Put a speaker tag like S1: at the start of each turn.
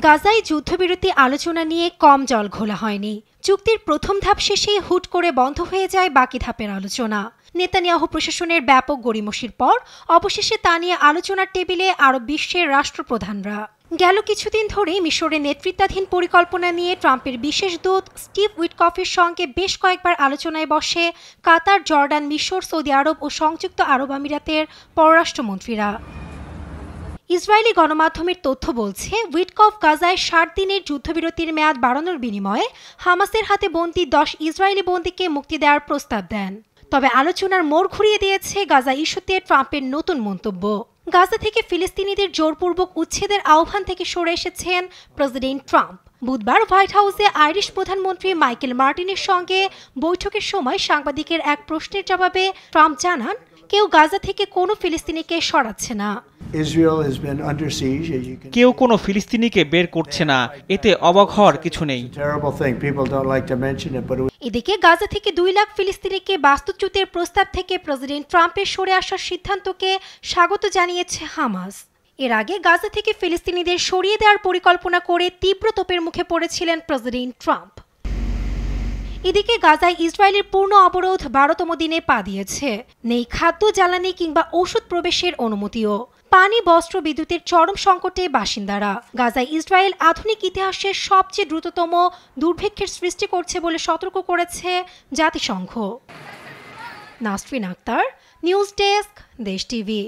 S1: গাজায় যুদ্ধবিরতি আলোচনা নিয়ে কম জল ঘোলা হয়নি। চুক্তির প্রথম ধাপ শেষে হুট করে বন্ধ হয়ে যায় বাকি ধাপের আলোচনা। নেতানিয়াহু প্রশাসনের ব্যাপক গড়িমসির পর অবশেষে তা নিয়ে আলোচনার টেবিলে আরব বিশ্বের রাষ্ট্রপ্রধানরা। গেল কিছুদিন ধরে মিশরের নেতৃত্বাধীন পরিকল্পনা নিয়ে ট্রাম্পের বিশেষ দূত স্টিভ উইটকফের সঙ্গে বেশ কয়েকবার আলোচনায় বসে কাতার, জর্ডান, মিশর, সৌদি আরব ও সংযুক্ত আরব আমিরাতের পররাষ্ট্রমন্ত্রীরা। ইসরায়েলি গণমাধ্যমের তথ্য বলছে, উইটকফ গাজায় 60 দিনের যুদ্ধবিরতির মেয়াদ বাড়ানোর বিনিময়ে হামাসের হাতে বন্দী 10 ইসরায়েলি বন্দীকে মুক্তি দেওয়ার প্রস্তাব দেন। তবে আলোচনার মোড় ঘুরিয়ে দিয়েছে গাজা ইস্যুতে ট্রাম্পের নতুন মন্তব্য। গাজা থেকে ফিলিস্তিনিদের জোরপূর্বক উচ্ছেদের আহ্বান থেকে সরে এসেছেন প্রেসিডেন্ট ট্রাম্প। বুধবার হোয়াইট হাউসে আইরিশ প্রধানমন্ত্রী মাইকেল মার্টিনের সঙ্গে বৈঠকের সময় সাংবাদিকের এক প্রশ্নের জবাবে ট্রাম্প জানান, কেউ গাজা থেকে কোনো ফিলিস্তিনিকে সরাচ্ছে না।
S2: কেউ কোনো ফিলিস্তিনিকে বের করছে না, এতে অবাক হওয়ার কিছু নেই।
S1: এদিকে গাজা থেকে 2 লাখ ফিলিস্তিনিকে বাস্তুচ্যুতের প্রস্তাব থেকে প্রেসিডেন্ট ট্রাম্পের সরে আসার সিদ্ধান্তকে স্বাগত জানিয়েছে হামাস। এর আগে গাজা থেকে ফিলিস্তিনিদের সরিয়ে দেওয়ার পরিকল্পনা করে তীব্র তোপের মুখে পড়েছিলেন প্রেসিডেন্ট ট্রাম্প। এদিকে গাজায় ইসরায়েলের পূর্ণ অবরোধ 12তম দিনে পা দিয়েছে। নেই খাদ্য, জ্বালানি কিংবা ওষুধ প্রবেশের অনুমতিও। পানি, বস্ত্র, বিদ্যুতের চরম সংকটে বাসিন্দারা। গাজায় ইসরায়েল আধুনিক ইতিহাসের সবচেয়ে দ্রুততম দুর্ভিক্ষের সৃষ্টি করছে বলে সতর্ক করেছে জাতিসংঘ। নাসরিন আক্তার, নিউজ ডেস্ক, দেশ টিভি।